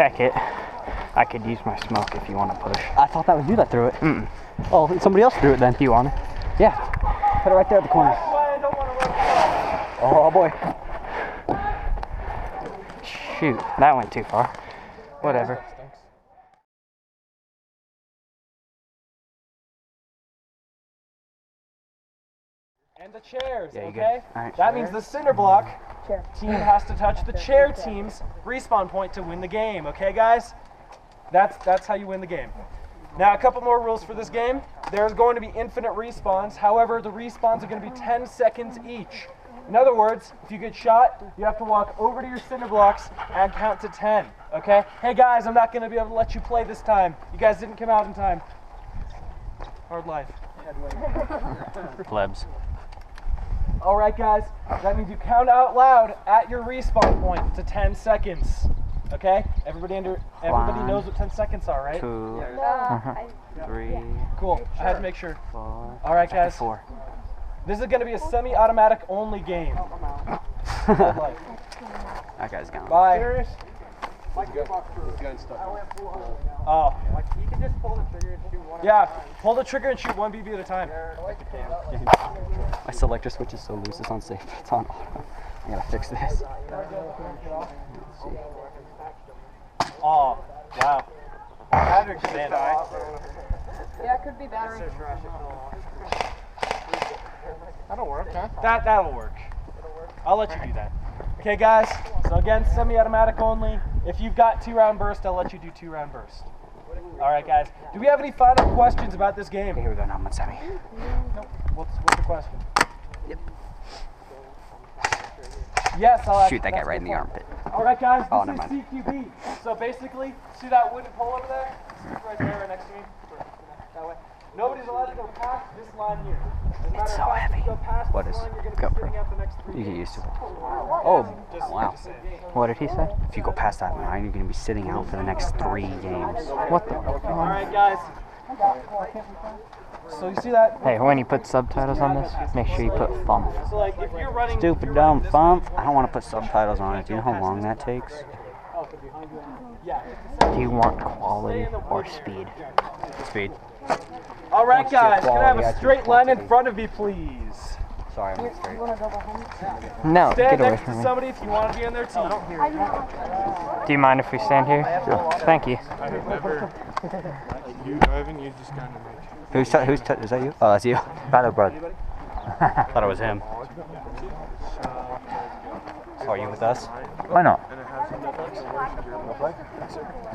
Beckett, I could use my smoke if you want to push. I thought that was you that threw it. Mm-mm. Oh, somebody else threw it then. Do you want it? Yeah. Put it right there at the corner. Oh boy. Shoot, that went too far. Whatever. And the chairs, Yeah, you okay? All right. That means the cinder block team has to touch the chair team's respawn point to win the game, okay guys? That's how you win the game. Now a couple more rules for this game. There's going to be infinite respawns. However, the respawns are going to be 10 seconds each. In other words, if you get shot, you have to walk over to your cinder blocks and count to 10, okay? Hey guys, I'm not going to be able to let you play this time. You guys didn't come out in time. Hard life. Plebs. All right, guys, that means you count out loud at your respawn point to 10 seconds. Okay? Everybody knows what 10 seconds are, right? 2, 3. Cool. I had to make sure. 4. All right, guys. 4. This is going to be a semi-automatic only game. That guy's gone. Bye. Oh. You can just pull the trigger and shoot one. Yeah, pull the trigger and shoot one BB at a time. My selector switch is so loose, it's unsafe. It's on auto. I gotta fix this. Oh, wow. Patrick's dead. Yeah, it could be battery. That'll work, huh? That'll work. I'll let you do that. Okay, guys. So again, semi-automatic only. If you've got 2-round burst, I'll let you do 2-round burst. All right, guys. Do we have any final questions about this game? Okay, here we go. Now I'm on semi. Nope. What's the question? Yep. Yes, I'll Shoot that guy right in the armpit. All right, guys. Oh, This never is CQB. So basically, see that wooden pole over there? It's right there, right next to me. That way. Nobody's allowed to go past this line here. It's so heavy. What is GoPro? You get used to it. Oh, wow. What did he say? If you go past that line, you're gonna be sitting out for the next 3 games. What the? All right, guys. So you see that? Hey, when you put subtitles on this, make sure you put thumb. So like, if you're running Stupid dumb thump. I don't want to put subtitles on it. Do you know how long that takes? Do you want quality or speed? Speed. All right, guys. Can I have quality, I a choose straight line in quantity. front of me, please? Sorry, I'm straight. No, Stand get away next from to me. somebody if you want to be on their team. Do you mind if we stand here? Sure. Thank you. You, Ivan, you just kind of make Who's is that you? Oh, that's you. Battle bro. Thought it was him. So are you with us? Why not?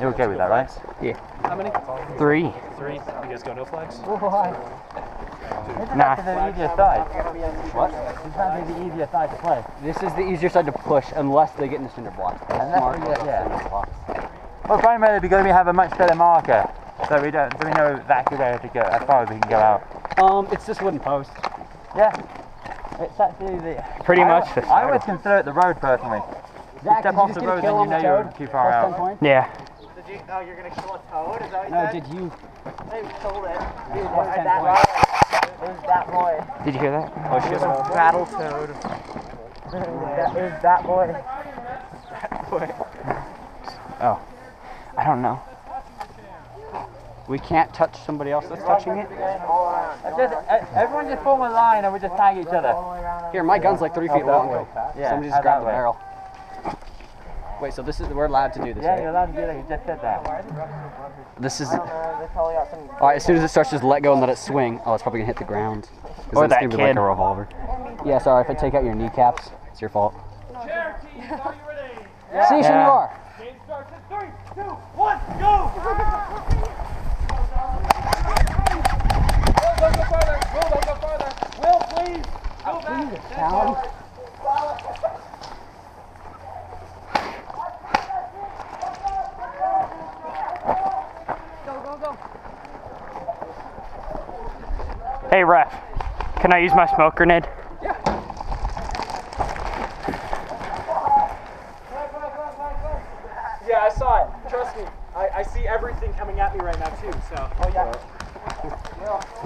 You're okay with that, right? Yeah. How many? 3. 3. You guys go no flags? Nah. The easier side. What? This might be the easier side to play. This is the easier side to push unless they get in the cinder block. Well, primarily because we have a much better marker, so we know exactly where to go, as far as we can go out. It's this wooden post. Yeah, it's actually the... Pretty much the I always side. consider it the road, personally. Zach, Step did you off just the get a road kill and on you the know toad? you're too far Plus 10 out. points? Yeah. Did you? Oh, you're gonna kill a toad? Is that what you No, said? did you? Hey, killed it. Dude, Plus 10 that points. boy. It was that boy. Did you hear that? Oh, shit. Battle toad. It was that boy. Oh. I don't know. We can't touch somebody else that's touching it? Everyone just form a line and we just tag each other. Here, my gun's like 3 feet long. Yeah, Somebody just grabbed the that way. barrel. Wait, so this is, we're allowed to do this, Yeah, right? you're allowed to do that, you just said that. This is... They probably got some. Alright, as soon as it starts, just let go and let it swing. Oh, it's probably gonna hit the ground. 'Cause Or then it's that gonna be like kid. a revolver. Yeah, sorry, if I take out your kneecaps, it's your fault. Chair team, are you ready? See, senor! Game starts in 3, 2, 1, go! Will, don't go farther. Will, don't go farther. Will, please. Go back. Challenge. Hey, ref. Can I use my smoke grenade? Yeah, I saw it. Trust me. I see everything coming at me right now, too, so. Oh, yeah.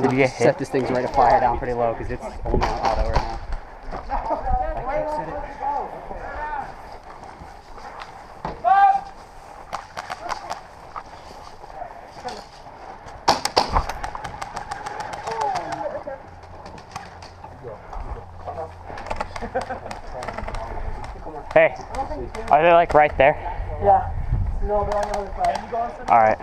Did you get Set hit? this thing's ready to fire down pretty low because it's only on auto right now. Hey, are they like right there? Yeah. No, they're on the other side. Can you go on All right.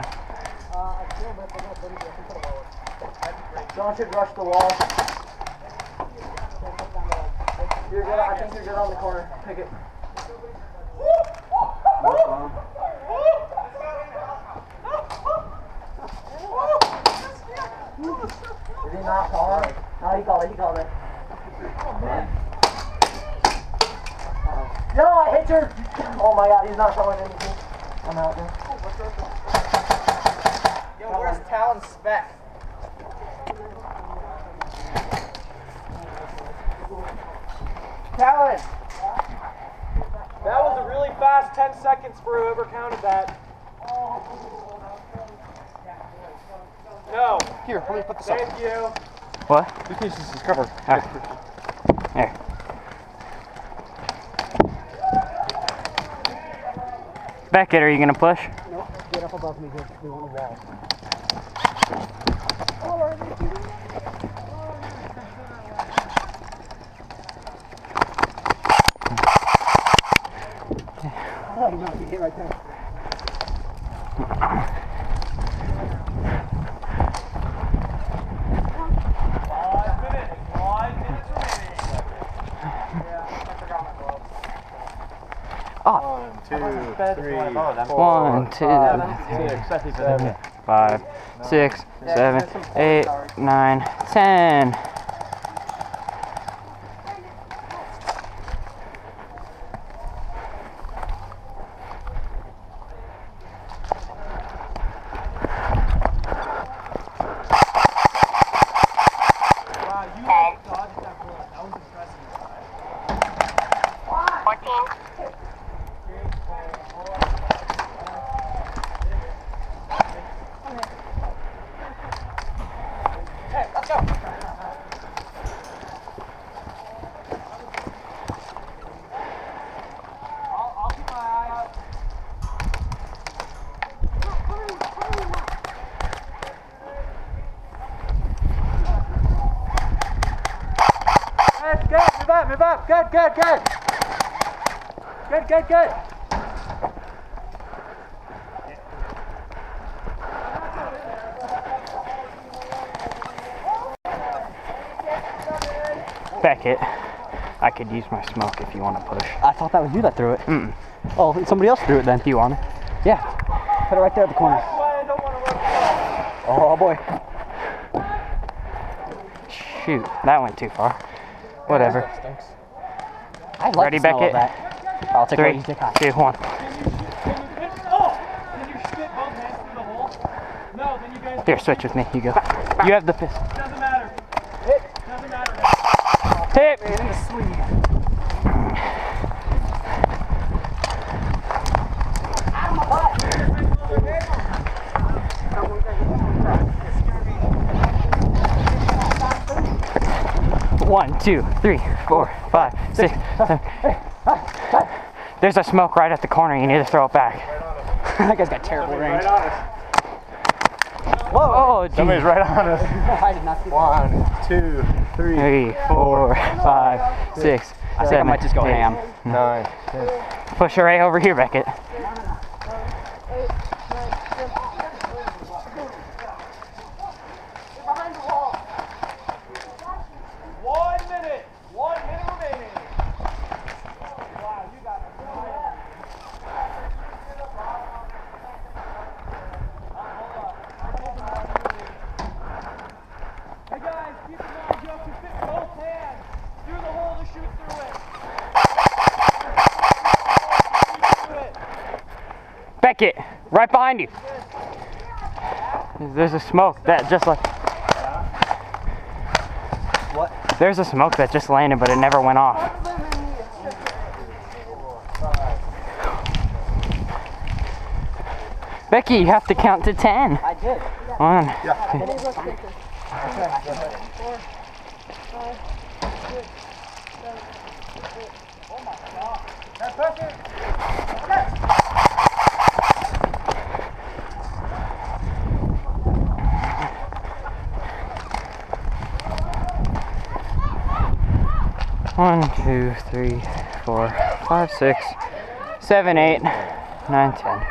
Someone should rush the wall. You're good. I think you're good on the corner. Pick it. Is he not falling? No, he called it. He called it. No, I hit your. Oh my God, he's not throwing anything. I'm out there. Yo, where's Talon's spec? Talon! That was a really fast 10 seconds for whoever counted that. No. Here, let me put this up. Thank you. What? This is covered. There. Beckett, are you gonna push? No, get up above me, because we want a wall. Oh, no, you hit right there. Oh. 1, 2, 3, 4, 1, 2, 3, 4, 5, 6, 7, 8, 9, 10. Move up, good. Good. Beckett, I could use my smoke if you want to push. I thought that was you that threw it. Oh, somebody else threw it then. Do you want it? Yeah. Put it right there at the corner. Oh boy. Shoot, that went too far. Whatever. I like Ready, the smell Beckett? of that. I'll take 3, what you take high. 2, 1. Can you spit both hands through the hole? No, then you guys. Here, switch with me. You go. You have the pistol. Doesn't matter. Doesn't matter. Hit! Man, in the sleeve. One, 2, 3, 4, 5, 6, 7. There's a smoke right at the corner. You need to throw it back. That guy's got terrible range. Whoa! Oh, Somebody's right on us. I did not see that. 1, 2, 3, 3, 4, 5, 6, I think I 7, might just go 8. ham. 9, 10. Push her right over here, Beckett. Beckett, right behind you. There's a smoke that just like. What? There's a smoke that just landed, but it never went off. Becky, you have to count to 10. I did. 1. One, 2, 3, 4, 5, 6, 7, 8, 9, 10.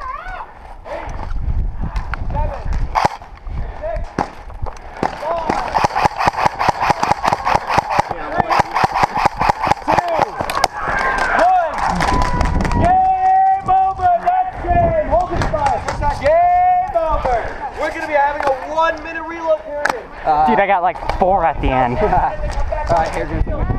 We're going to be having a 1-minute reload period. Dude, I got like 4 at the end. All right, here's your